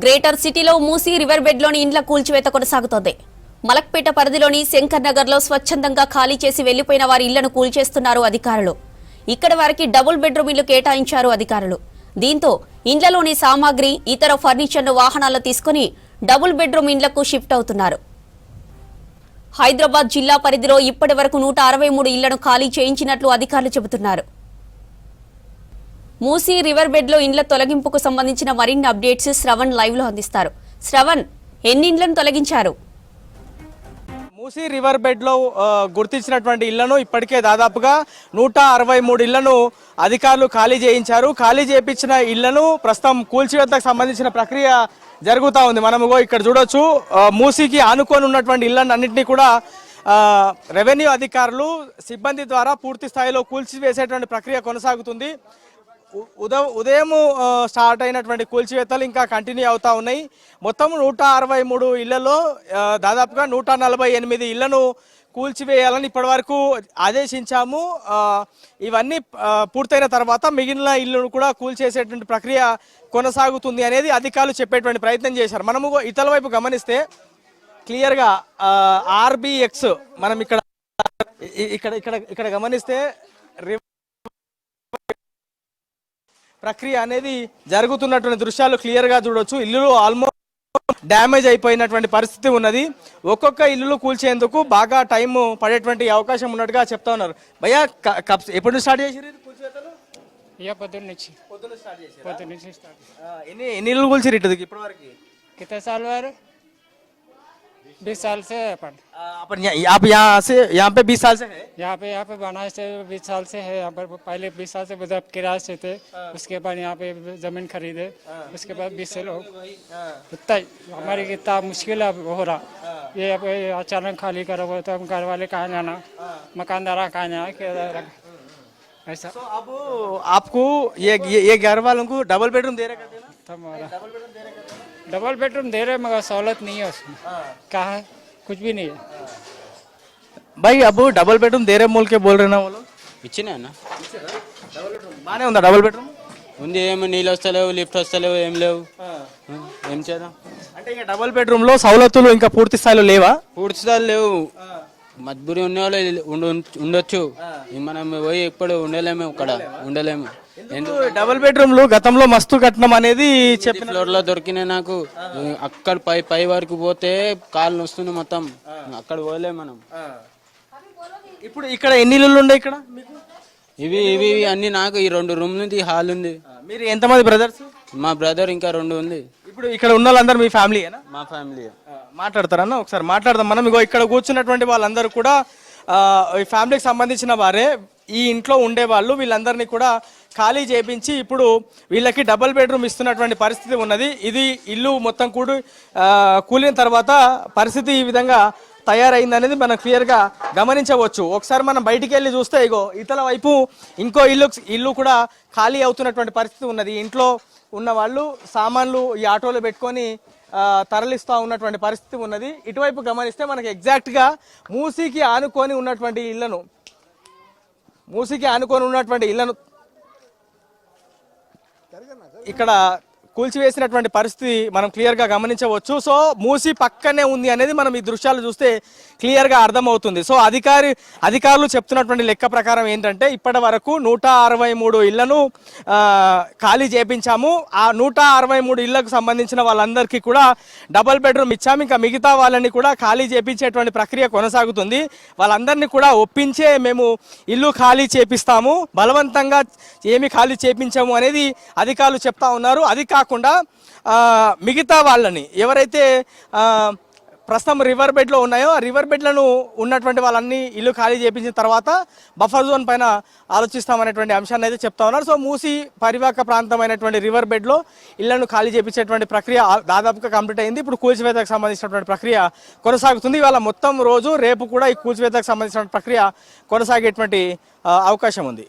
Greater సిటీలో Musi river బెడ్లోని ఇండ్ల కూల్చివేత కొనసాగుతోంది. మలక్పేట పరిధిలోని శంకర్ నగర్లో స్వచ్ఛందంగా ఖాళీ చేసి వెళ్లిపోయిన వారి ఇళ్లను కూల్చేస్తున్నారు అధికారులు. ఇక్కడ వారికి డబుల్ బెడ్రూమ్ ఇల్లు కేటాయించారు అధికారులు. దీంతో ఇండ్లలోని సామాగ్రి, ఇతర ఫర్నిచర్ను వాహనాల్లో తీసుకుని డబుల్ బెడ్రూమ్ ఇండ్లకు షిఫ్ట్ అవుతున్నారు. హైదరాబాద్ జిల్లా పరిధిలో ఇప్పటి వరకు 163 ఇళ్లను ఖాళీ చేయించినట్లు అధికారులు చెబుతున్నారు. మూసీ రివర్ బెడ్ లో ఇండ్ల తొలగింపుకు సంబంధించిన మరిన్ని అప్డేట్స్ శ్రవణ్ లైవ్ లో అందిస్తారు. శ్రవణ్, ఎన్ని ఇండ్లను తొలగించారు? మూసీ రివర్ బెడ్ లో గుర్తించినటువంటి ఇళ్లను ఇప్పటికే దాదాపుగా 163 ఇళ్లను అధికారులు ఖాళీ చేయించారు. ఖాళీ చేయించిన ఇళ్లను ప్రస్తుతం కూల్చివేతకు సంబంధించిన ప్రక్రియ జరుగుతూ ఉంది. మనము ఇక్కడ చూడొచ్చు, మూసీకి ఆనుకొని ఉన్నటువంటి ఇళ్లను అన్నింటినీ కూడా రెవెన్యూ అధికారులు సిబ్బంది ద్వారా పూర్తి స్థాయిలో కూల్చివేసేటువంటి ప్రక్రియ కొనసాగుతుంది. ఉదయం స్టార్ట్ అయినటువంటి కూల్చివేతలు ఇంకా కంటిన్యూ అవుతా ఉన్నాయి. మొత్తం 163 ఇళ్లలో దాదాపుగా 148 ఇళ్లను కూల్చివేయాలని ఇప్పటి వరకు ఆదేశించాము. ఇవన్నీ పూర్తయిన తర్వాత మిగిలిన ఇళ్లను కూడా కూల్చేసేటువంటి ప్రక్రియ కొనసాగుతుంది అనేది అధికారులు చెప్పేటువంటి ప్రయత్నం చేశారు. మనము ఇతల వైపు గమనిస్తే క్లియర్గా ఆర్బిఎక్స్ మనం ఇక్కడ ఇక్కడ ఇక్కడ ఇక్కడ గమనిస్తే ప్రక్రియ అనేది జరుగుతున్నటువంటి దృశ్యాలు క్లియర్గా చూడొచ్చు. ఇల్లులు ఆల్మోస్ట్ డ్యామేజ్ అయిపోయినటువంటి పరిస్థితి ఉన్నది. ఒక్కొక్క ఇల్లు కూల్చేందుకు బాగా టైం పడేటువంటి అవకాశం ఉన్నట్టుగా చెప్తా ఉన్నారు. భయ్యా, ఎప్పుడు స్టార్ట్ చేసారు ఎన్ని ఇల్లు కూల్చారు ఇప్పటి వరకు? कितने साल हुआ? 20 साल से अपन आप यहाँ पे 20 साल से है? यहाँ पे बनाए से 20 साल से है। यहाँ पर पहले 20 साल से मतलब किराए से थे, उसके बाद यहाँ पे जमीन खरीदे, उसके बाद 20 से लोग इतना हमारी कितना मुश्किल हो रहा। ये अब अचानक खाली करो तो हम घर वाले कहाँ जाना, मकानदार कहाँ जाना ऐसा। तो अब आपको ये घर वालों को डबल बेडरूम दे रहे डबल बेडरूम दे रहे मगर सहूलत नहीं है उसमें। क्या है? कुछ भी नहीं है भाई। अब डबल बेडरूम दे रहे बोल के बोल रहे ना वो लोग ఇచ్చినా బానే ఉందా డబుల్ బెడ్రూమ్? ఉంది. ఏమి నీళ్ళు వస్తలేవు, లిఫ్ట్ వస్తలేవు, ఏం లేవు. ఏం చేద్దాం అంటే ఇంకా డబుల్ బెడ్రూమ్ లో సౌలతులు ఇంకా పూర్తి స్థాయిలో లేవా? పూర్తి స్థాయిలో లేవు. మజ్బూరి ఉన్న వాళ్ళు ఉండొచ్చు, మనం పోయి ఎప్పుడు ఉండలేము, అక్కడ ఉండలేము. డబుల్ బెడ్రూమ్లు గతంలో మస్తు కట్నం అనేది చెప్పిన ఫ్లోర్ లో దొరికినాయి నాకు. అక్కడ పై వరకు పోతే కాళ్ళు వస్తుంది మొత్తం, అక్కడ పోలేము మనం. ఇప్పుడు ఇక్కడ ఎన్ని ఇల్లులు ఉన్నాయి ఇక్కడ? ఇవి ఇవి అన్ని నాకు ఈ 2 రూమ్ ఉంది, హాల్ ఉంది. మీరు ఎంతమంది బ్రదర్స్? మా బ్రదర్ ఇంకా 2 ఉంది. ఇప్పుడు ఇక్కడ ఉన్న వాళ్ళందరూ మీ ఫ్యామిలీయేనా? మా ఫ్యామిలీ. మాట్లాడతారన్నా ఒకసారి మాట్లాడదాం మనం. ఇక్కడ కూర్చున్నటువంటి వాళ్ళందరూ కూడా ఈ ఫ్యామిలీకి సంబంధించిన వారే. ఈ ఇంట్లో ఉండేవాళ్ళు వీళ్ళందరినీ కూడా ఖాళీ చేయించి ఇప్పుడు వీళ్ళకి డబుల్ బెడ్రూమ్ ఇస్తున్నటువంటి పరిస్థితి ఉన్నది. ఇది ఇల్లు మొత్తం కూలిన తర్వాత పరిస్థితి ఈ విధంగా తయారైంది అనేది మనం క్లియర్గా గమనించవచ్చు. ఒకసారి మనం బయటికి వెళ్ళి చూస్తే ఇగో ఇతల వైపు ఇంకో ఇల్లు కూడా ఖాళీ అవుతున్నటువంటి పరిస్థితి ఉన్నది. ఇంట్లో ఉన్న వాళ్ళు సామాన్లు ఈ ఆటోలో పెట్టుకొని తరలిస్తూ ఉన్నటువంటి పరిస్థితి ఉన్నది. ఇటువైపు గమనిస్తే మనకి ఎగ్జాక్ట్గా మూసీకి ఆనుకొని ఉన్నటువంటి ఇళ్లను ఇక్కడ కూల్చివేసినటువంటి పరిస్థితి మనం క్లియర్గా గమనించవచ్చు. సో మూసీ పక్కనే ఉంది అనేది మనం ఈ దృశ్యాలు చూస్తే క్లియర్గా అర్థమవుతుంది. సో అధికారులు చెప్తున్నటువంటి లెక్క ప్రకారం ఏంటంటే ఇప్పటి వరకు 163 ఇళ్లను ఖాళీ చేయించాము. ఆ 163 ఇళ్లకు సంబంధించిన వాళ్ళందరికీ కూడా డబుల్ బెడ్రూమ్ ఇచ్చాము. ఇంకా మిగతా వాళ్ళని కూడా ఖాళీ చేయించేటువంటి ప్రక్రియ కొనసాగుతుంది. వాళ్ళందరినీ కూడా ఒప్పించే మేము ఇల్లు ఖాళీ చేపిస్తాము, బలవంతంగా ఏమి ఖాళీ చేయించాము అనేది అధికారులు చెప్తా ఉన్నారు. అది కాకుండా మిగతా వాళ్ళని ఎవరైతే ప్రస్తుతం రివర్ బెడ్లో ఉన్నాయో ఆ రివర్ బెడ్లను ఉన్నటువంటి వాళ్ళని ఇల్లు ఖాళీ చేయించిన తర్వాత బఫర్ జోన్ పైన ఆలోచిస్తామనేటువంటి అంశాన్ని అయితే చెప్తా ఉన్నారు. సో మూసీ పరివాహక ప్రాంతమైనటువంటి రివర్ బెడ్లో ఇళ్లను ఖాళీ చేయించేటువంటి ప్రక్రియ దాదాపుగా కంప్లీట్ అయింది. ఇప్పుడు కూల్చివేతకు సంబంధించినటువంటి ప్రక్రియ కొనసాగుతుంది. ఇవాళ మొత్తం రోజు రేపు కూడా ఈ కూల్చివేతకు సంబంధించిన ప్రక్రియ కొనసాగేటువంటి అవకాశం ఉంది.